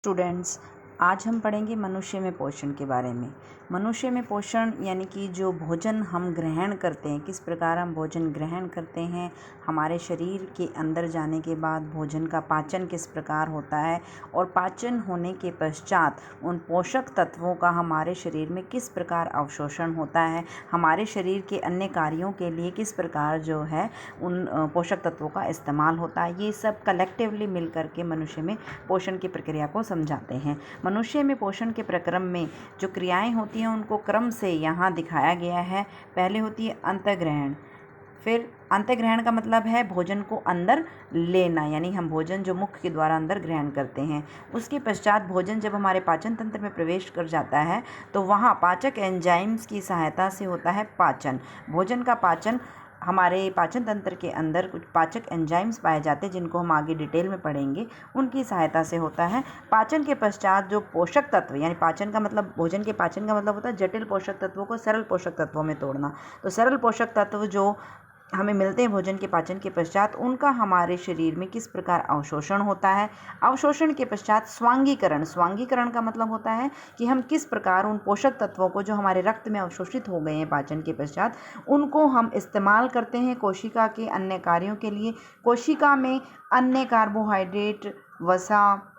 Students, आज हम पढ़ेंगे मनुष्य में पोषण के बारे में। मनुष्य में पोषण यानी कि जो भोजन हम ग्रहण करते हैं, किस प्रकार हम भोजन ग्रहण करते हैं, हमारे शरीर के अंदर जाने के बाद भोजन का पाचन किस प्रकार होता है और पाचन होने के पश्चात उन पोषक तत्वों का हमारे शरीर में किस प्रकार अवशोषण होता है, हमारे शरीर के अन्य कार्यों के लिए किस प्रकार जो है उन पोषक तत्वों का इस्तेमाल होता है, ये सब कलेक्टिवली मिल करके मनुष्य में पोषण की प्रक्रिया को समझाते हैं। मनुष्य में पोषण के प्रक्रम में जो क्रियाएं होती हैं उनको क्रम से यहाँ दिखाया गया है। पहले होती है अंतःग्रहण। फिर अंतःग्रहण का मतलब है भोजन को अंदर लेना, यानी हम भोजन जो मुख के द्वारा अंदर ग्रहण करते हैं। उसके पश्चात भोजन जब हमारे पाचन तंत्र में प्रवेश कर जाता है तो वहाँ पाचक एंजाइम्स की सहायता से होता है पाचन। भोजन का पाचन, हमारे पाचन तंत्र के अंदर कुछ पाचक एंजाइम्स पाए जाते हैं जिनको हम आगे डिटेल में पढ़ेंगे, उनकी सहायता से होता है। पाचन के पश्चात जो पोषक तत्व, यानी पाचन का मतलब, भोजन के पाचन का मतलब होता है जटिल पोषक तत्वों को सरल पोषक तत्वों में तोड़ना। तो सरल पोषक तत्व जो हमें मिलते हैं भोजन के पाचन के पश्चात, उनका हमारे शरीर में किस प्रकार अवशोषण होता है। अवशोषण के पश्चात स्वांगीकरण। स्वांगीकरण का मतलब होता है कि हम किस प्रकार उन पोषक तत्वों को जो हमारे रक्त में अवशोषित हो गए हैं पाचन के पश्चात, उनको हम इस्तेमाल करते हैं कोशिका के अन्य कार्यों के लिए। कोशिका में अन्य कार्बोहाइड्रेट, वसा,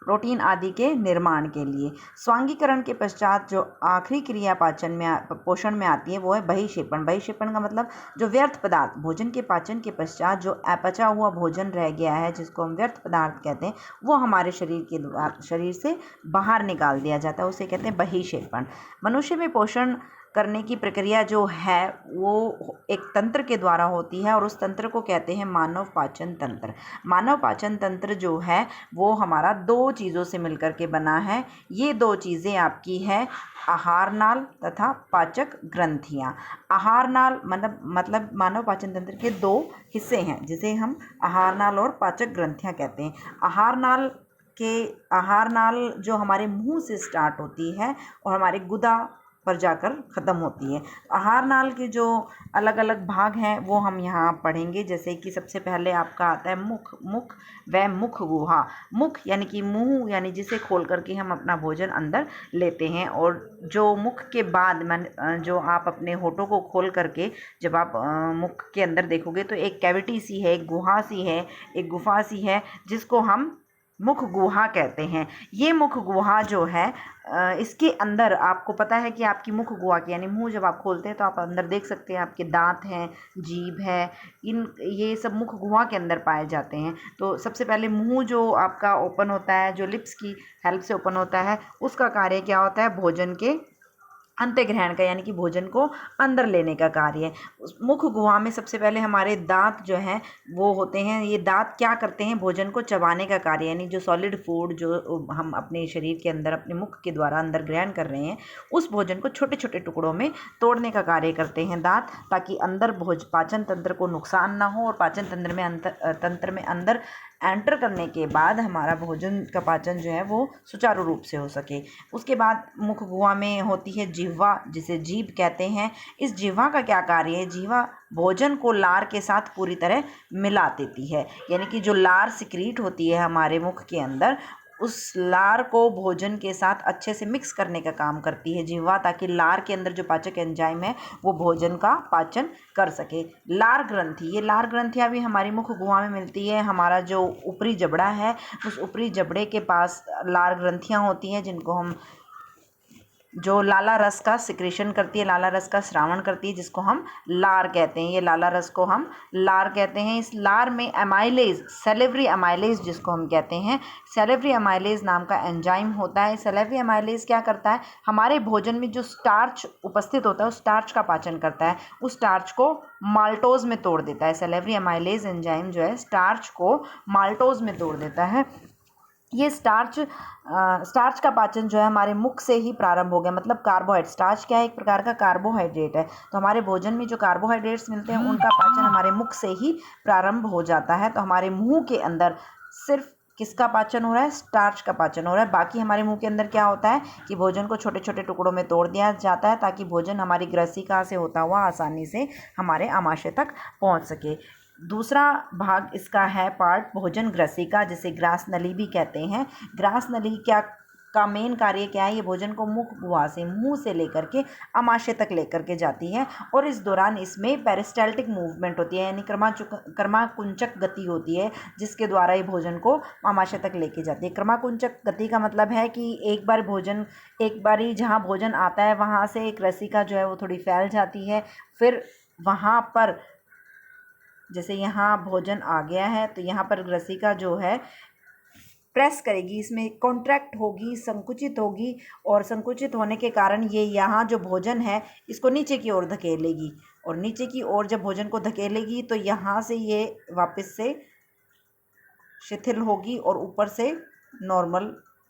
प्रोटीन आदि के निर्माण के लिए। स्वांगीकरण के पश्चात जो आखिरी क्रिया पाचन में पोषण में आती है वो है बहिक्षेपण। बहिक्षेपण का मतलब जो व्यर्थ पदार्थ भोजन के पाचन के पश्चात जो अपचा हुआ भोजन रह गया है, जिसको हम व्यर्थ पदार्थ कहते हैं, वो हमारे शरीर से बाहर निकाल दिया जाता है, उसे कहते हैं बहिक्षेपण। मनुष्य में पोषण करने की प्रक्रिया जो है वो एक तंत्र के द्वारा होती है और उस तंत्र को कहते हैं मानव पाचन तंत्र। मानव पाचन तंत्र जो है वो हमारा दो चीज़ों से मिलकर के बना है। ये दो चीज़ें आपकी है आहार नाल तथा पाचक ग्रंथियाँ। आहार नाल मतलब मानव पाचन तंत्र के दो हिस्से हैं जिसे हम आहार नाल और पाचक ग्रंथियाँ कहते हैं। आहार नाल जो हमारे मुंह से स्टार्ट होती है और हमारे गुदा पर जाकर ख़त्म होती है। आहार नाल के जो अलग अलग भाग हैं वो हम यहाँ पढ़ेंगे, जैसे कि सबसे पहले आपका आता है मुख व मुख गुहा। मुख यानी कि मुंह, यानी जिसे खोल करके हम अपना भोजन अंदर लेते हैं, और जो मुख के बाद जो आप अपने होठों को खोल करके जब आप मुख के अंदर देखोगे तो एक कैविटी सी है, एक गुहा सी है, एक गुफा सी है, जिसको हम मुख गुहा कहते हैं। ये मुख गुहा जो है इसके अंदर आपको पता है कि आपकी मुख गुहा की, यानी मुंह जब आप खोलते हैं तो आप अंदर देख सकते हैं आपके दांत हैं, जीभ है, ये सब मुख गुहा के अंदर पाए जाते हैं। तो सबसे पहले मुंह जो आपका ओपन होता है, जो लिप्स की हेल्प से ओपन होता है, उसका कार्य क्या होता है? भोजन के अंतःग्रहण का, यानी कि भोजन को अंदर लेने का कार्य है। उस मुख गुहा में सबसे पहले हमारे दांत जो हैं वो होते हैं। ये दांत क्या करते हैं? भोजन को चबाने का कार्य, यानी जो सॉलिड फूड जो हम अपने शरीर के अंदर अपने मुख के द्वारा अंदर ग्रहण कर रहे हैं, उस भोजन को छोटे छोटे टुकड़ों में तोड़ने का कार्य करते हैं दांत, ताकि अंदर पाचन तंत्र को नुकसान ना हो और पाचन तंत्र में अंदर एंटर करने के बाद हमारा भोजन का पाचन जो है वो सुचारू रूप से हो सके। उसके बाद मुख गुहा में होती है जिह्वा, जिसे जीभ कहते हैं। इस जिह्वा का क्या कार्य है? जिह्वा भोजन को लार के साथ पूरी तरह मिला देती है, यानी कि जो लार सिक्रीट होती है हमारे मुख के अंदर, उस लार को भोजन के साथ अच्छे से मिक्स करने का काम करती है जिह्वा, ताकि लार के अंदर जो पाचक एंजाइम है वो भोजन का पाचन कर सके। लार ग्रंथि, ये लार ग्रंथियाँ भी हमारी मुख गुहा में मिलती है। हमारा जो ऊपरी जबड़ा है, उस ऊपरी जबड़े के पास लार ग्रंथियाँ होती हैं, जिनको हम जो लाला रस का सिक्रेशन करती है, लाला रस का स्रावण करती है, जिसको हम लार कहते हैं। ये लाला रस को हम लार कहते हैं। इस लार में एमाइलेज, सेलेवरी एमाइलेज जिसको हम कहते हैं, सेलेवरी एमाइलेज नाम का एंजाइम होता है। सेलेवरी एमाइलेज क्या करता है? हमारे भोजन में जो स्टार्च उपस्थित होता है उस स्टार्च का पाचन करता है, उस स्टार्च को माल्टोज में तोड़ देता है। सेलेवरी एमाइलेज एंजाइम जो है स्टार्च को माल्टोज में तोड़ देता है। ये स्टार्च का पाचन जो है हमारे मुख से ही प्रारंभ हो गया, मतलब कार्बोहाइड्रेट। स्टार्च क्या है? एक प्रकार का कार्बोहाइड्रेट है। तो हमारे भोजन में जो कार्बोहाइड्रेट्स मिलते हैं उनका पाचन हमारे मुख से ही प्रारंभ हो जाता है। तो हमारे मुंह के अंदर सिर्फ किसका पाचन हो रहा है? स्टार्च का पाचन हो रहा है। बाकी हमारे मुंह के अंदर क्या होता है कि भोजन को छोटे छोटे टुकड़ों में तोड़ दिया जाता है, ताकि भोजन हमारी ग्रसिका से होता हुआ आसानी से हमारे आमाशय तक पहुंच सके। दूसरा भाग इसका है पार्ट भोजन ग्रसिका, जिसे ग्रास नली भी कहते हैं। ग्रास नली क्या का मेन कार्य क्या है? ये भोजन को मुख गुहा से, मुंह से लेकर के आमाशय तक लेकर के जाती है और इस दौरान इसमें पेरिस्टाल्टिक मूवमेंट होती है, यानी क्रमाकुंचक गति होती है, जिसके द्वारा ये भोजन को आमाशय तक लेके जाती है। क्रमाकुंचक गति का मतलब है कि एक बार ही जहाँ भोजन आता है वहाँ से एक रसिका जो है वो थोड़ी फैल जाती है, फिर वहाँ पर जैसे यहाँ भोजन आ गया है तो यहाँ पर रसिका जो है प्रेस करेगी, इसमें कॉन्ट्रैक्ट होगी, संकुचित होगी और संकुचित होने के कारण ये यहाँ जो भोजन है इसको नीचे की ओर धकेलेगी और नीचे की ओर जब भोजन को धकेलेगी तो यहाँ से ये वापस से शिथिल होगी और ऊपर से नॉर्मल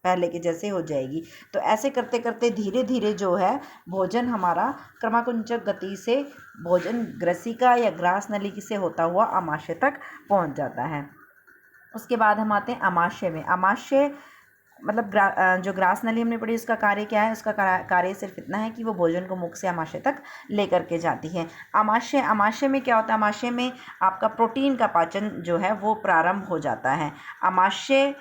पहले के जैसे हो जाएगी। तो ऐसे करते करते धीरे धीरे जो है भोजन हमारा क्रमाकुंचक गति से भोजन ग्रसिका या ग्रास नली से होता हुआ आमाशय तक पहुंच जाता है। उसके बाद हम आते हैं आमाशय में। आमाशय मतलब जो ग्रास नली हमने पढ़ी उसका कार्य क्या है? उसका कार्य सिर्फ इतना है कि वो भोजन को मुख से आमाशय तक लेकर के जाती है। आमाशय में क्या होता है? आमाशय में आपका प्रोटीन का पाचन जो है वो प्रारंभ हो जाता है। आमाशय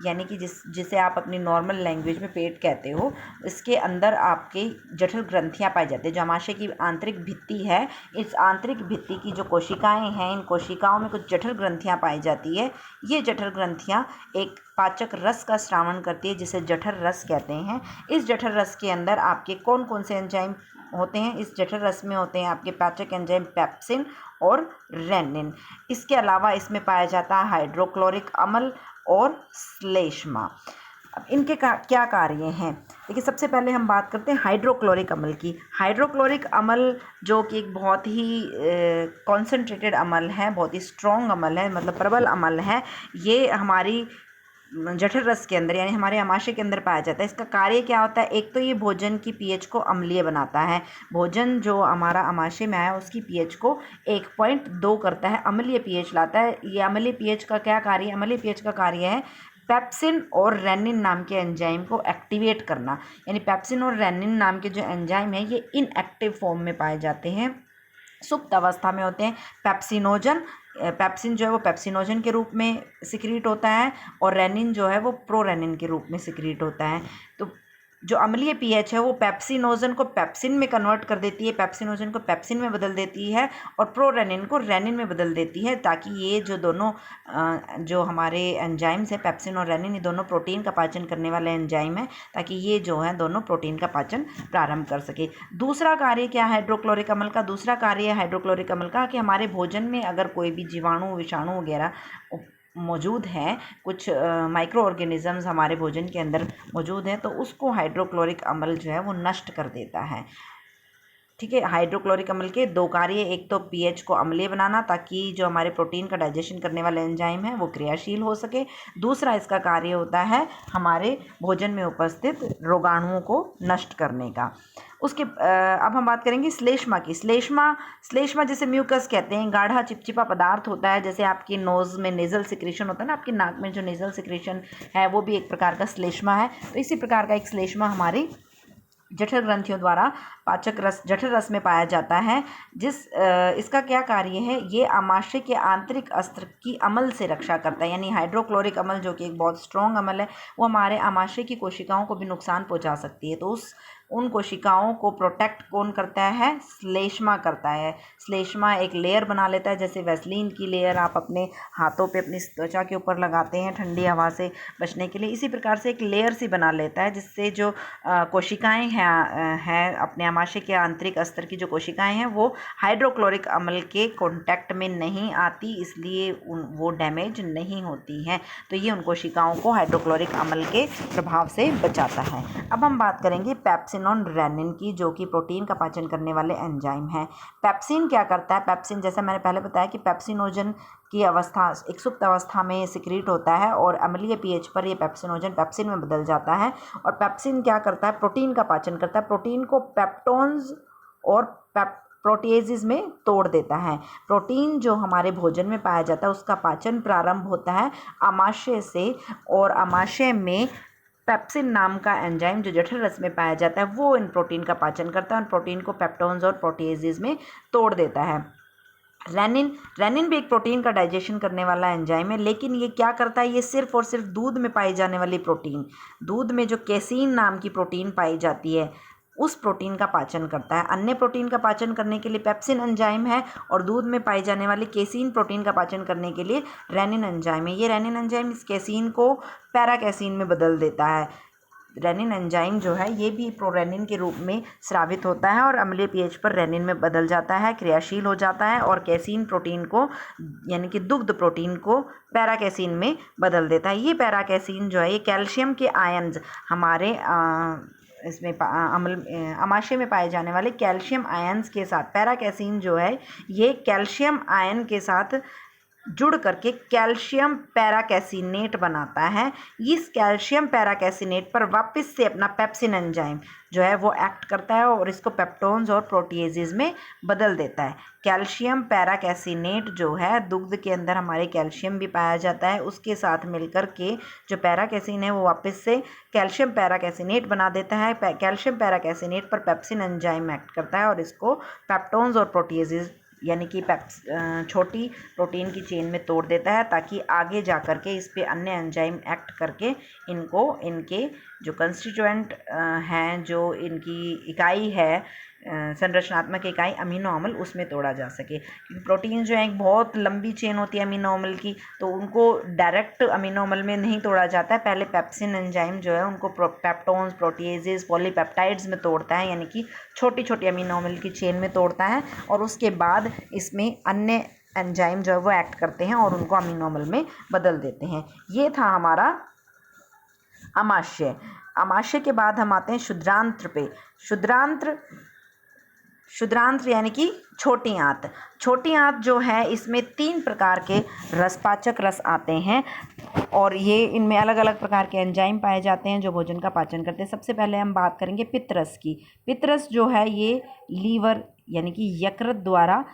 यानी कि जिसे आप अपनी नॉर्मल लैंग्वेज में पेट कहते हो, इसके अंदर आपकी जठर ग्रंथियां पाई जाती है। जो आमाशय की आंतरिक भित्ति है, इस आंतरिक भित्ति की जो कोशिकाएं हैं, इन कोशिकाओं में कुछ जठर ग्रंथियां पाई जाती है। ये जठर ग्रंथियां एक पाचक रस का स्रावण करती है, जिसे जठर रस कहते हैं। इस जठर रस के अंदर आपके कौन कौन से एंजाइम होते हैं? इस जठर रस में होते हैं आपके पाचक एंजाइम पेप्सिन और रेनिन। इसके अलावा इसमें पाया जाता है हाइड्रोक्लोरिक अम्ल और श्लेष्मा। अब इनके क्या कार्य हैं? देखिए, सबसे पहले हम बात करते हैं हाइड्रोक्लोरिक अम्ल की। हाइड्रोक्लोरिक अम्ल जो कि एक बहुत ही कॉन्सेंट्रेटेड अम्ल है, बहुत ही स्ट्रॉन्ग अम्ल है, मतलब प्रबल अम्ल है। ये हमारी जठर रस के अंदर यानी हमारे आमाशय के अंदर पाया जाता है। इसका कार्य क्या होता है? एक तो ये भोजन की पीएच को अम्लीय बनाता है। भोजन जो हमारा आमाशय में आया उसकी पीएच को 1.2 करता है, अम्लीय पीएच लाता है। ये अम्लीय पीएच का क्या कार्य है? अम्लीय पीएच का कार्य है पेप्सिन और रेनिन नाम के एंजाइम को एक्टिवेट करना। यानी पेप्सिन और रेनिन नाम के जो एंजाइम है ये इनएक्टिव फॉर्म में पाए जाते हैं, सुप्त अवस्था में होते हैं। पेप्सिन जो है वो पेप्सिनोजन के रूप में सिक्रीट होता है और रेनिन जो है वो प्रोरेनिन के रूप में सिक्रीट होता है। तो जो अम्लीय पीएच है वो पेप्सिनोजन को पेप्सिन में कन्वर्ट कर देती है, पेप्सिनोजन को पेप्सिन में बदल देती है और प्रोरेनिन को रेनिन में बदल देती है, ताकि ये जो दोनों जो हमारे एंजाइम्स हैं पेप्सिन और रेनिन, ये दोनों प्रोटीन का पाचन करने वाले एंजाइम हैं, ताकि ये जो है दोनों प्रोटीन का पाचन प्रारंभ कर सके। दूसरा कार्य क्या है हाइड्रोक्लोरिक अम्ल का? दूसरा कार्य है हाइड्रोक्लोरिक अम्ल का कि हमारे भोजन में अगर कोई भी जीवाणु, विषाणु वगैरह मौजूद हैं, कुछ माइक्रो ऑर्गेनिजम्स हमारे भोजन के अंदर मौजूद हैं, तो उसको हाइड्रोक्लोरिक अम्ल जो है वो नष्ट कर देता है। ठीक है, हाइड्रोक्लोरिक अम्ल के दो कार्य, एक तो पीएच को अम्लीय बनाना ताकि जो हमारे प्रोटीन का डाइजेशन करने वाले एंजाइम है वो क्रियाशील हो सके। दूसरा इसका कार्य होता है हमारे भोजन में उपस्थित रोगाणुओं को नष्ट करने का। उसके अब हम बात करेंगे श्लेष्मा की। श्लेष्मा जिसे म्यूकस कहते हैं, गाढ़ा चिपचिपा पदार्थ होता है। जैसे आपकी नोज़ में नेज़ल सिक्रेशन होता है ना, आपकी नाक में जो नेज़ल सिक्रेशन है वो भी एक प्रकार का श्लेष्मा है। तो इसी प्रकार का एक श्लेष्मा हमारी जठर ग्रंथियों द्वारा जठर रस में पाया जाता है। इसका क्या कार्य है? ये आमाशय के आंतरिक अस्त्र की अम्ल से रक्षा करता है। यानी हाइड्रोक्लोरिक अम्ल जो कि एक बहुत स्ट्रॉन्ग अम्ल है, वो हमारे आमाशय की कोशिकाओं को भी नुकसान पहुंचा सकती है। तो उन कोशिकाओं को प्रोटेक्ट कौन करता है? श्लेष्मा करता है। श्लेष्मा एक लेयर बना लेता है, जैसे वैसलीन की लेयर आप अपने हाथों पे अपनी त्वचा के ऊपर लगाते हैं ठंडी हवा से बचने के लिए। इसी प्रकार से एक लेयर सी बना लेता है, जिससे जो कोशिकाएं हैं अपने आमाशय के आंतरिक अस्तर की जो कोशिकाएं हैं वो हाइड्रोक्लोरिक अम्ल के कॉन्टैक्ट में नहीं आती, इसलिए वो डैमेज नहीं होती हैं। तो ये उन कोशिकाओं को हाइड्रोक्लोरिक अम्ल के प्रभाव से बचाता है। अब हम बात करेंगे पेप्सिन और रेनिन की, जो कि प्रोटीन का पाचन करने वाले एंजाइम हैं। पेप्सिन क्या करता है? पेप्सिन, जैसे मैंने पहले बताया कि पेप्सिनोजन की अवस्था एक सुप्त अवस्था में सिक्रीट होता है और अम्लीय पीएच पर ये पेप्सिनोजन पेप्सिन में बदल जाता है। और पेप्सिन क्या करता है? प्रोटीन का पाचन करता है। प्रोटीन को पेप्टोन्स और प्रोटीएजेस में तोड़ देता है। प्रोटीन जो हमारे भोजन में पाया जाता है उसका पाचन प्रारंभ होता है आमाशय से, और आमाशय में पेप्सिन नाम का एंजाइम जो जठर रस में पाया जाता है वो इन प्रोटीन का पाचन करता है और प्रोटीन को पेप्टोन्स और प्रोटीएजेस में तोड़ देता है। रेनिन रेनिन भी एक प्रोटीन का डाइजेशन करने वाला एंजाइम है, लेकिन ये क्या करता है, ये सिर्फ और सिर्फ दूध में पाई जाने वाली प्रोटीन, दूध में जो केसीन नाम की प्रोटीन पाई जाती है उस प्रोटीन का पाचन करता है। अन्य प्रोटीन का पाचन करने के लिए पेप्सिन एंजाइम है और दूध में पाई जाने वाली केसीन प्रोटीन का पाचन करने के लिए रेनिन एंजाइम है। ये रेनिन एंजाइम इस केसीन को पैराकेसीन में बदल देता है। रेनिन एंजाइम जो है ये भी प्रोरेनिन के रूप में स्रावित होता है और अम्लीय पीएच पर रेनिन में बदल जाता है, क्रियाशील हो जाता है और कैसीन प्रोटीन को यानी कि दुग्ध प्रोटीन को पैराकेसीन में बदल देता है। ये पैराकेसीन जो है ये कैल्शियम के आयन्स हमारे इसमें अमाशय में पाए जाने वाले कैल्शियम आयन्स के साथ, पैराकेसीन जो है ये कैल्शियम आयन के साथ जुड़ करके कैल्शियम पैराकेसिनेट बनाता है। इस कैल्शियम पैराकेसिनेट पर वापस से अपना पेप्सिन एंजाइम जो है वो एक्ट करता है और इसको पेप्टोन्स और प्रोटीएजेज में बदल देता है। कैल्शियम पैराकेसिनेट जो है दुग्ध के अंदर हमारे कैल्शियम भी पाया जाता है, उसके साथ मिलकर के जो पैराकेसिन है वो वापस से कैल्शियम पैराकेसिनेट बना देता है। कैल्शियम पैराकेसिनेट पर पेप्सिन एंजाइम एक्ट करता है और इसको पेप्टोन्स और प्रोटीएजेज यानी कि छोटी प्रोटीन की चेन में तोड़ देता है, ताकि आगे जा कर के इस पे अन्य एंजाइम एक्ट करके इनको इनके जो कंस्टिट्यूएंट हैं, जो इनकी इकाई है संरचनात्मक इकाई अमीनो अम्ल, उसमें तोड़ा जा सके। क्योंकि प्रोटीन जो है एक बहुत लंबी चेन होती है अमीनो अम्ल की, तो उनको डायरेक्ट अमीनो अम्ल में नहीं तोड़ा जाता है। पहले पेप्सिन एंजाइम जो है उनको पेप्टोन्स, प्रोटीएजेस, पॉलीपेप्टाइड्स में तोड़ता है, यानी कि छोटी छोटी अमीनो अम्ल की चेन में तोड़ता है और उसके बाद इसमें अन्य एंजाइम जो है वो एक्ट करते हैं और उनको अमीनो अम्ल में बदल देते हैं। ये था हमारा अमाशय। अमाशय के बाद हम आते हैं शुद्रांत्र पे। शुद्रांत्र यानी कि छोटी आंत। छोटी आंत जो है इसमें 3 प्रकार के रसपाचक रस आते हैं और ये इनमें अलग अलग प्रकार के एंजाइम पाए जाते हैं जो भोजन का पाचन करते हैं। सबसे पहले हम बात करेंगे पित्तरस की। पित्तरस जो है ये लीवर यानी कि यकृत द्वारा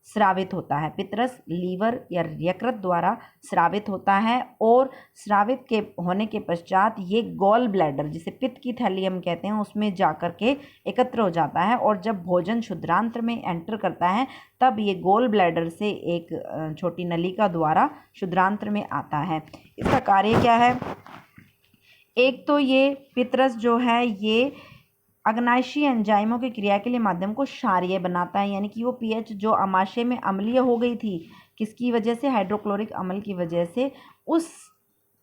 स्रावित होता है। पित्तरस लीवर या यकृत द्वारा स्रावित होता है और स्रावित के होने के पश्चात ये गॉल ब्लैडर, जिसे पित्त की थैली हम कहते हैं, उसमें जाकर के एकत्र हो जाता है और जब भोजन शुद्रांत्र में एंटर करता है तब ये गॉल ब्लैडर से एक छोटी नलिका द्वारा शुद्रांत्र में आता है। इसका कार्य क्या है? एक तो ये पित्तरस जो है ये अग्नाशयी एंजाइमों की क्रिया के लिए माध्यम को क्षारीय बनाता है, यानी कि वो पीएच जो अमाशय में अम्लीय हो गई थी, किसकी वजह से? हाइड्रोक्लोरिक अम्ल की वजह से, उस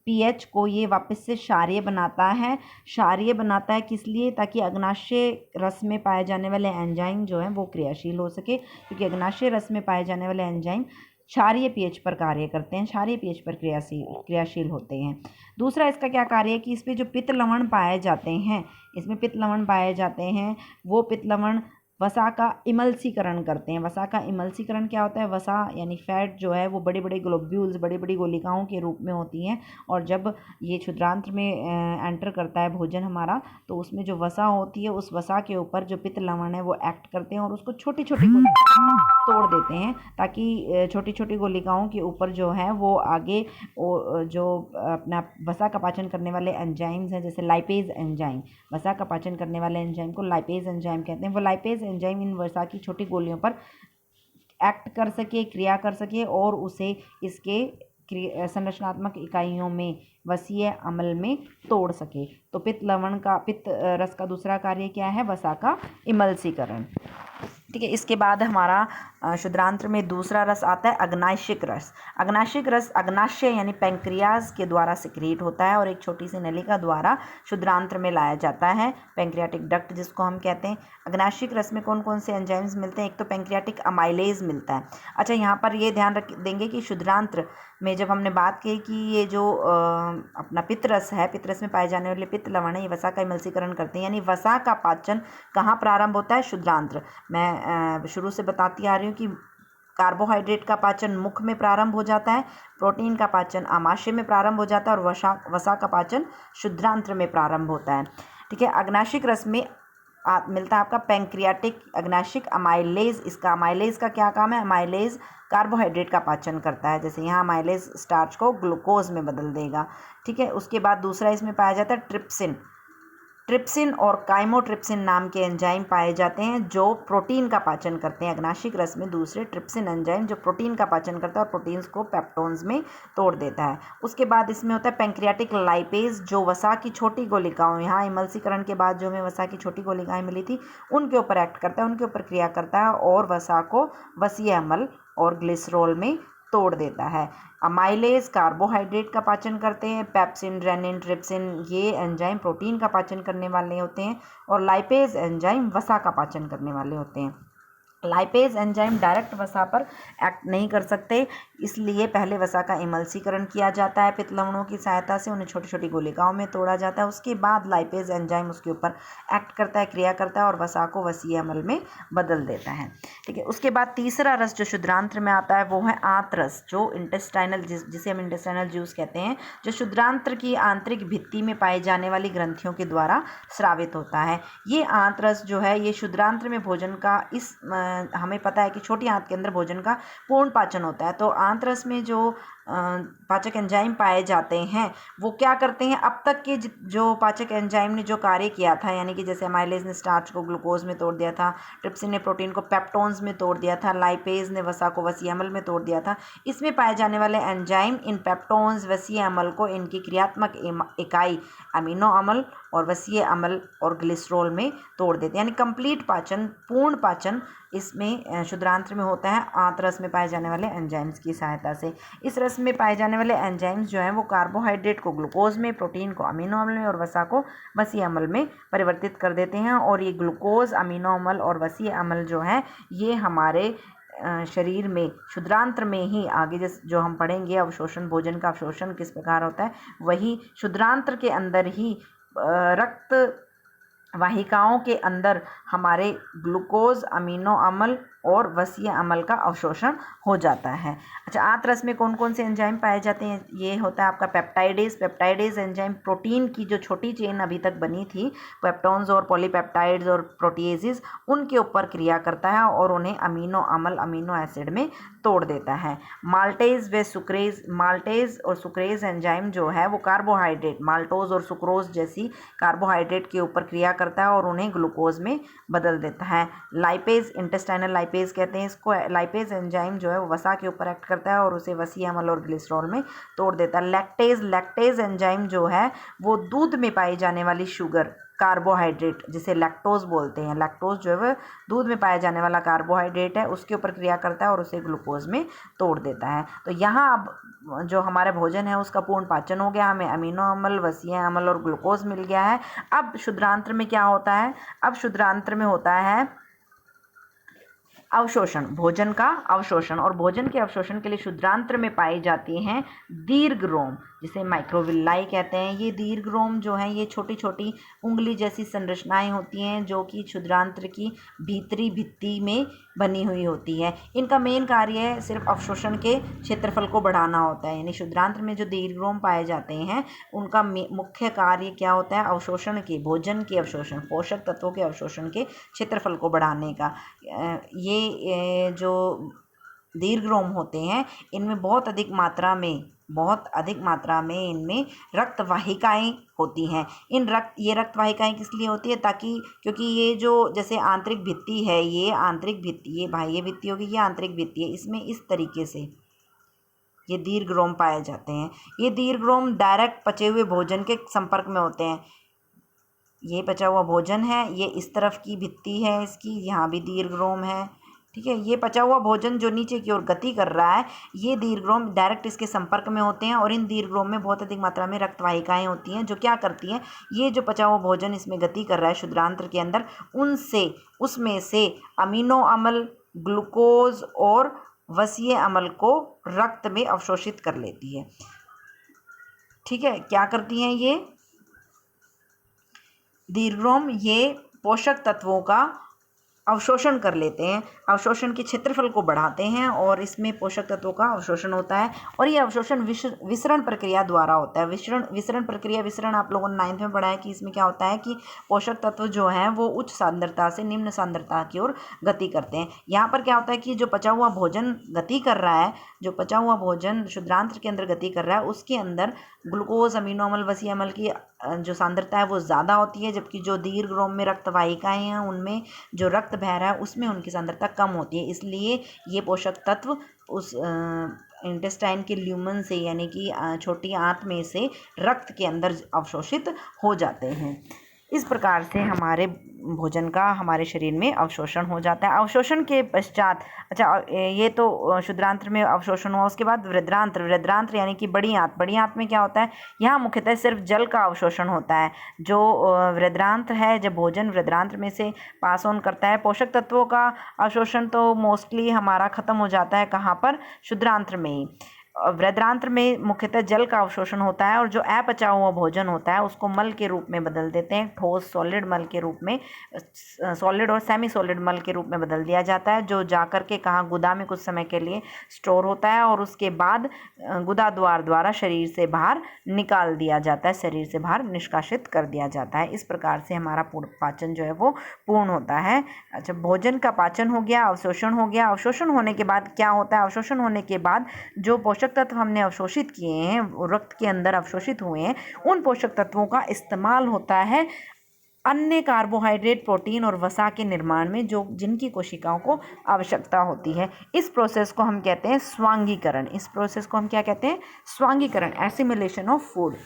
पीएच को ये वापस से क्षारीय बनाता है। क्षारीय बनाता है किस लिए? ताकि अग्नाशय रस में पाए जाने वाले एंजाइम जो हैं वो क्रियाशील हो सके, क्योंकि अग्नाशय रस में पाए जाने वाले एंजाइम क्षारीय पीएच पर कार्य करते हैं, क्षारीय पीएच पर क्रियाशील होते हैं। दूसरा इसका क्या कार्य है कि इस पे जो पित्त लवण पाए जाते हैं, इसमें पित्त लवण पाए जाते हैं, वो पित्त लवण वसा का इमल्सीकरण करते हैं। वसा का इमल्सीकरण क्या होता है? वसा यानी फैट जो है वो बड़े बड़े ग्लोब्यूल्स, बड़ी बड़ी गोलिकाओं के रूप में होती हैं और जब ये क्षुद्रांत्र में एंटर करता है भोजन हमारा, तो उसमें जो वसा होती है उस वसा के ऊपर जो पित्त लवण है वो एक्ट करते हैं और उसको छोटी छोटी गोलिकाओं तोड़ देते हैं, ताकि छोटी छोटी गोलिकाओं के ऊपर जो है वो आगे जो अपना वसा का पाचन करने वाले एंजाइम्स हैं, जैसे लाइपेज एंजाइम, वसा का पाचन करने वाले एंजाइम को लाइपेज एंजाइम कहते हैं, वो लाइपेज एंजाइम इन वसा की छोटी गोलियों पर एक्ट कर सके, क्रिया कर सके और उसे इसके संरचनात्मक इकाइयों में वसीय अम्ल में तोड़ सके। तो पित्त रस का दूसरा कार्य क्या है? वसा का इमल्सीकरण। ठीक है, इसके बाद हमारा शुद्रांत्र में दूसरा रस आता है अग्नाशयिक रस। अग्नाशयिक रस अग्नाशय यानी पैंक्रियाज के द्वारा सिक्रीट होता है और एक छोटी सी नलिका द्वारा शुद्रांत्र में लाया जाता है, पैंक्रियाटिक डक्ट जिसको हम कहते हैं। अग्नाशयिक रस में कौन कौन से एंजाइम्स मिलते हैं? एक तो पैंक्रियाटिक अमाइलेज मिलता है। अच्छा, यहाँ पर ये ध्यान रख देंगे कि शुद्रांत्र में जब हमने बात की कि ये जो अपना पित्तरस है, पित्तरस में पाए जाने वाले पित्त लवण है, ये वसा का इमल्सीकरण करते हैं, यानी वसा का पाचन कहाँ प्रारंभ होता है? शुद्रांत्र। मैं शुरू से बताती आ रही हूँ कि कार्बोहाइड्रेट का पाचन मुख में प्रारंभ हो जाता है, प्रोटीन का पाचन आमाशय में प्रारंभ हो जाता है और वसा का पाचन शुद्रांत्र में प्रारंभ होता है। ठीक है, अग्नाशयिक रस में मिलता है आपका पैंक्रियाटिक अग्नाशयिक अमाइलेज। इसका अमाइलेज का क्या काम है? अमाइलेज कार्बोहाइड्रेट का पाचन करता है, जैसे यहाँ अमाइलेज स्टार्च को ग्लूकोज में बदल देगा। ठीक है, उसके बाद दूसरा इसमें पाया जाता है ट्रिप्सिन। ट्रिप्सिन और काइमोट्रिप्सिन नाम के एंजाइम पाए जाते हैं जो प्रोटीन का पाचन करते हैं। अग्नाशिक रस में दूसरे ट्रिप्सिन एंजाइम जो प्रोटीन का पाचन करता है और प्रोटीन्स को पेप्टोन्स में तोड़ देता है। उसके बाद इसमें होता है पैंक्रियाटिक लाइपेज जो वसा की छोटी गोलिकाओं, यहाँ इमल्सीकरण के बाद जो हमें वसा की छोटी गोलिकाएं मिली थी उनके ऊपर एक्ट करता है, उनके ऊपर क्रिया करता है और वसा को वसीय अम्ल और ग्लिसरॉल में तोड़ देता है। अमाइलेज कार्बोहाइड्रेट का पाचन करते हैं। पेप्सिन, रेनिन, ट्रिप्सिन ये एंजाइम प्रोटीन का पाचन करने वाले होते हैं और लाइपेज एंजाइम वसा का पाचन करने वाले होते हैं। लाइपेज एंजाइम डायरेक्ट वसा पर एक्ट नहीं कर सकते, इसलिए पहले वसा का इमल्सीकरण किया जाता है पित्त लवणों की सहायता से, उन्हें छोटी छोटी गोलिकाओं में तोड़ा जाता है। उसके बाद लाइपेज एंजाइम उसके ऊपर एक्ट करता है, क्रिया करता है और वसा को वसीय अम्ल में बदल देता है। ठीक है, उसके बाद तीसरा रस जो शुद्रांत्र में आता है वो है आंत्रस, जो इंटेस्टाइनल जिसे हम इंटेस्टाइनल जूस कहते हैं, जो शुद्रांत्र की आंतरिक भित्ति में पाई जाने वाली ग्रंथियों के द्वारा स्रावित होता है। ये आंत्रस जो है ये शुद्रांत्र में भोजन का हमें पता है कि छोटी आंत के अंदर भोजन का पूर्ण पाचन होता है। तो आंत्रस में जो पाचक एंजाइम पाए जाते हैं वो क्या करते हैं, अब तक के जो पाचक एंजाइम ने जो कार्य किया था, यानी कि जैसे अमाइलेज ने स्टार्च को ग्लूकोज में तोड़ दिया था, ट्रिप्सिन ने प्रोटीन को पेप्टोन्स में तोड़ दिया था, लाइपेज ने वसा को वसीय अम्ल में तोड़ दिया था, इसमें पाए जाने वाले एंजाइम इन पेप्टोन्स वसीय अम्ल को इनकी क्रियात्मक इकाई अमीनो अम्ल और वसीय अम्ल और ग्लिसरॉल में तोड़ देते हैं। यानी कंप्लीट पाचन, पूर्ण पाचन इसमें शुद्रांत्र में होता है आंतरस में पाए जाने वाले एंजाइम्स की सहायता से। इस रस में पाए जाने वाले एंजाइम्स जो हैं वो कार्बोहाइड्रेट को ग्लूकोज में, प्रोटीन को अमीनो अम्ल में और वसा को वसीय अम्ल में परिवर्तित कर देते हैं। और ये ग्लूकोज, अमीनो अम्ल और वसीय अम्ल जो है ये हमारे शरीर में शुद्रांत्र में ही आगे जो हम पढ़ेंगे अवशोषण, भोजन का अवशोषण किस प्रकार होता है, वही शुद्रांत्र के अंदर ही रक्त वाहिकाओं के अंदर हमारे ग्लूकोज, अमीनो अम्ल और वसीय अम्ल का अवशोषण हो जाता है। अच्छा, आंतरस में कौन कौन से एंजाइम पाए जाते हैं, ये होता है आपका पेप्टाइडेज। पेप्टाइडेज एंजाइम प्रोटीन की जो छोटी चेन अभी तक बनी थी, पेप्टोन्स और पॉलीपेप्टाइड्स और प्रोटीएजेस, उनके ऊपर क्रिया करता है और उन्हें अमीनो अम्ल, अमीनो एसिड में तोड़ देता है। माल्टेज व सुक्रेज, माल्टेज और सुक्रेज एंजाइम जो है वो कार्बोहाइड्रेट, माल्टोज और सुक्रोज जैसी कार्बोहाइड्रेट के ऊपर क्रिया करता है और उन्हें ग्लूकोज में बदल देता है। लाइपेज, इंटेस्टाइनल लाइपेज कहते हैं इसको, लाइपेज एंजाइम जो है वो वसा के ऊपर एक्ट करता है और उसे वसीय अम्ल और ग्लिसरॉल में तोड़ देता है। लैक्टेज, लैक्टेज एंजाइम जो है वो दूध में पाई जाने वाली शुगर, कार्बोहाइड्रेट जिसे लैक्टोज बोलते हैं, लैक्टोज जो है वह दूध में पाया जाने वाला कार्बोहाइड्रेट है, उसके ऊपर क्रिया करता है और उसे ग्लूकोज में तोड़ देता है। तो यहाँ अब जो हमारा भोजन है उसका पूर्ण पाचन हो गया, हमें अमीनो अम्ल, वसीय अम्ल और ग्लूकोज मिल गया है। अब शुद्रांत्र में क्या होता है, अब शुद्रांत्र में होता है अवशोषण, भोजन का अवशोषण। और भोजन के अवशोषण के लिए शुद्रांत्र में पाई जाती हैं दीर्घरोम, जिसे माइक्रोविल्लाई कहते हैं। ये दीर्घरोम जो हैं ये छोटी छोटी उंगली जैसी संरचनाएं होती हैं जो कि शुद्रांत्र की भीतरी भित्ति में बनी हुई होती है। इनका मेन कार्य है सिर्फ अवशोषण के क्षेत्रफल को बढ़ाना होता है। यानी शुद्रांत्र में जो दीर्घरोम पाए जाते हैं उनका मुख्य कार्य क्या होता है, अवशोषण के, भोजन के अवशोषण, पोषक तत्वों के अवशोषण के क्षेत्रफल को बढ़ाने का। ये जो दीर्घरोम होते हैं इनमें बहुत अधिक मात्रा में इनमें रक्त वाहिकाएं होती हैं। ये रक्त वाहिकाएं किस लिए होती है, ताकि क्योंकि ये जो जैसे आंतरिक भित्ति है, ये आंतरिक भित्ति, ये बाह्य भित्ति होगी, ये आंतरिक भित्ति है, इसमें इस तरीके से ये दीर्घरोम पाए जाते हैं। ये दीर्घरोम डायरेक्ट पचे हुए भोजन के संपर्क में होते हैं। ये पचा हुआ भोजन है, ये इस तरफ की भित्ति है इसकी, यहाँ भी दीर्घरोम है। ठीक है, ये पचा हुआ भोजन जो नीचे की ओर गति कर रहा है, ये दीर्घरोम डायरेक्ट इसके संपर्क में होते हैं और इन दीर्घरोम में बहुत अधिक मात्रा में रक्त वाहिकाएं होती हैं जो क्या करती हैं, ये जो पचा हुआ भोजन इसमें गति कर रहा है शुद्रांत्र के अंदर, उसमें से अमीनो अम्ल, ग्लूकोज और वसीय अम्ल को रक्त में अवशोषित कर लेती है। ठीक है, क्या करती हैं ये दीर्घरोम, ये पोषक तत्वों का अवशोषण कर लेते हैं, अवशोषण के क्षेत्रफल को बढ़ाते हैं और इसमें पोषक तत्वों का अवशोषण होता है। और ये अवशोषण विसरण प्रक्रिया द्वारा होता है। विसरण प्रक्रिया, विसरण आप लोगों ने 9th में पढ़ा है कि इसमें क्या होता है कि पोषक तत्व जो हैं वो उच्च सांद्रता से निम्न सांद्रता की ओर गति करते हैं। यहाँ पर क्या होता है कि जो पचा हुआ भोजन गति कर रहा है, जो पचा हुआ भोजन शुद्रांत्र के अंदर गति कर रहा है, उसके अंदर ग्लूकोज, अमीनो अम्ल, वसीय अम्ल की जो सांद्रता है वो ज़्यादा होती है, जबकि जो दीर्घरोम में रक्त वाहिकाएँ हैं उनमें जो रक्त बह रहा है उसमें उनकी सांद्रता कम होती है। इसलिए ये पोषक तत्व उस इंटेस्टाइन के ल्यूमन से यानी कि छोटी आंत में से रक्त के अंदर अवशोषित हो जाते हैं। इस प्रकार से हमारे भोजन का हमारे शरीर में अवशोषण हो जाता है। अवशोषण के पश्चात ये तो शुद्रांत्र में अवशोषण हुआ, उसके बाद वृद्रांत्र यानी कि बड़ी आंत में क्या होता है, यहाँ मुख्यतः सिर्फ जल का अवशोषण होता है। जो वृद्रांत्र है, जब भोजन वृद्रांत्र में से पास ऑन करता है, पोषक तत्वों का अवशोषण तो मोस्टली हमारा खत्म हो जाता है, कहाँ पर, शुद्रांत्र में ही। वृद्रांत्र में मुख्यतः जल का अवशोषण होता है और जो अपचा हुआ भोजन होता है उसको मल के रूप में बदल देते हैं, ठोस सॉलिड मल के रूप में, सॉलिड और सेमी सॉलिड मल के रूप में बदल दिया जाता है, जो जाकर के कहाँ, गुदा में कुछ समय के लिए स्टोर होता है और उसके बाद गुदा द्वारा शरीर से बाहर निकाल दिया जाता है, शरीर से बाहर निष्कासित कर दिया जाता है। इस प्रकार से हमारा पाचन जो है वो पूर्ण होता है। अच्छा, भोजन का पाचन हो गया, अवशोषण हो गया। अवशोषण होने के बाद क्या होता है, अवशोषण होने के बाद जो पोषक तत्व हमने अवशोषित किए हैं, रक्त के अंदर अवशोषित हुए हैं, उन पोषक तत्वों का इस्तेमाल होता है अन्य कार्बोहाइड्रेट, प्रोटीन और वसा के निर्माण में, जो जिनकी कोशिकाओं को आवश्यकता होती है। इस प्रोसेस को हम कहते हैं स्वांगीकरण। इस प्रोसेस को हम क्या कहते हैं, स्वांगीकरण, एसिमिलेशन ऑफ फूड।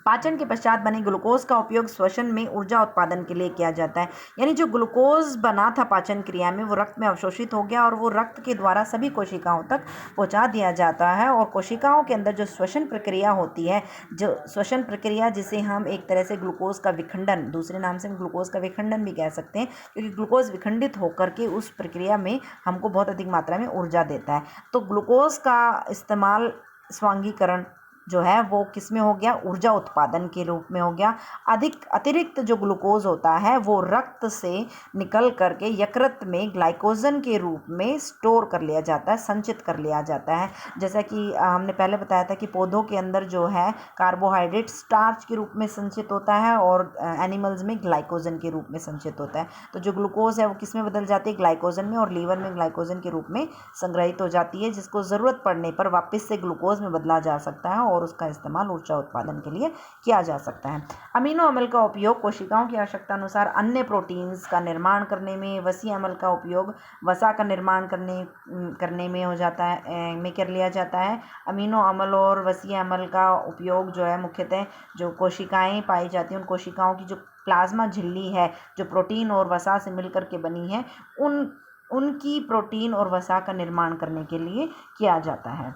पाचन के पश्चात बने ग्लूकोज का उपयोग श्वसन में ऊर्जा उत्पादन के लिए किया जाता है। यानी जो ग्लूकोज बना था पाचन क्रिया में, वो रक्त में अवशोषित हो गया और वो रक्त के द्वारा सभी कोशिकाओं तक पहुंचा दिया जाता है। और कोशिकाओं के अंदर जो श्वसन प्रक्रिया होती है, जो श्वसन प्रक्रिया जिसे हम एक तरह से ग्लूकोज का विखंडन, दूसरे नाम से हम ग्लूकोज का विखंडन भी कह सकते हैं, क्योंकि ग्लूकोज विखंडित होकर के उस प्रक्रिया में हमको बहुत अधिक मात्रा में ऊर्जा देता है। तो ग्लूकोज का इस्तेमाल, स्वांगीकरण जो है वो किस में हो गया, ऊर्जा उत्पादन के रूप में हो गया। अतिरिक्त जो ग्लूकोज होता है वो रक्त से निकल करके यकृत में ग्लाइकोजन के रूप में स्टोर कर लिया जाता है, संचित कर लिया जाता है। जैसा कि हमने पहले बताया था कि पौधों के अंदर जो है कार्बोहाइड्रेट स्टार्च के रूप में संचित होता है और एनिमल्स में ग्लाइकोजन के रूप में संचित होता है। तो जो ग्लूकोज है वो किस में बदल जाती है, ग्लाइकोजन में, और लीवर में ग्लाइकोजन के रूप में संग्रहित हो जाती है, जिसको ज़रूरत पड़ने पर वापस से ग्लूकोज में बदला जा सकता है और उसका इस्तेमाल ऊर्जा उत्पादन के लिए किया जा सकता है। अमीनो अम्ल का उपयोग कोशिकाओं की आवश्यकता अनुसार अन्य प्रोटीन्स का निर्माण करने में, वसीय अम्ल का उपयोग वसा का निर्माण करने में हो जाता है, में कर लिया जाता है। अमीनो अम्ल और वसीय अम्ल का उपयोग जो है मुख्यतः जो कोशिकाएं पाई जाती हैं, उन कोशिकाओं की जो प्लाज्मा झिल्ली है, जो प्रोटीन और वसा से मिलकर के बनी है, उनकी प्रोटीन और वसा का निर्माण करने के लिए किया जाता है।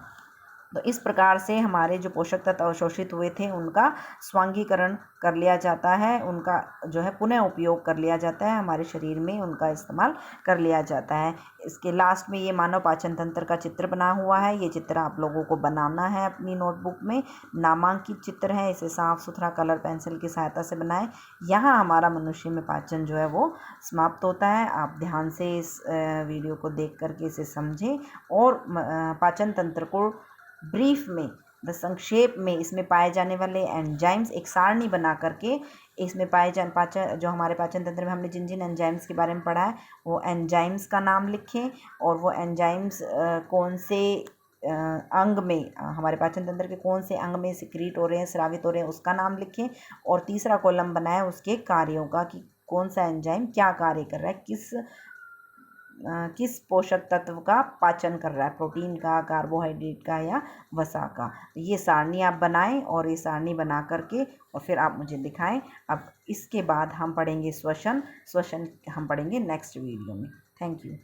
तो इस प्रकार से हमारे जो पोषक तत्व अवशोषित हुए थे उनका स्वांगीकरण कर लिया जाता है, उनका जो है पुनः उपयोग कर लिया जाता है, हमारे शरीर में उनका इस्तेमाल कर लिया जाता है। इसके लास्ट में ये मानव पाचन तंत्र का चित्र बना हुआ है। ये चित्र आप लोगों को बनाना है अपनी नोटबुक में, नामांकित चित्र है, इसे साफ सुथरा कलर पेंसिल की सहायता से बनाएं। यहाँ हमारा मनुष्य में पाचन जो है वो समाप्त होता है। आप ध्यान से इस वीडियो को देख करके इसे समझें और पाचन तंत्र को ब्रीफ में, संक्षेप में, इसमें पाए जाने वाले एंजाइम्स एक सारणी बना करके, इसमें पाए पाचन जो हमारे पाचन तंत्र में हमने जिन जिन एंजाइम्स के बारे में पढ़ा है वो एंजाइम्स का नाम लिखें और वो एंजाइम्स कौन से अंग में, हमारे पाचन तंत्र के कौन से अंग में सिक्रीट हो रहे हैं, स्रावित हो रहे हैं, उसका नाम लिखें। और तीसरा कॉलम बनाए उसके कार्यों का, कि कौन सा एंजाइम क्या कार्य कर रहा है, किस पोषक तत्व का पाचन कर रहा है, प्रोटीन का, कार्बोहाइड्रेट का या वसा का। ये सारणी आप बनाएं और ये सारणी बना करके और फिर आप मुझे दिखाएं। अब इसके बाद हम पढ़ेंगे श्वसन हम पढ़ेंगे नेक्स्ट वीडियो में। Thank you.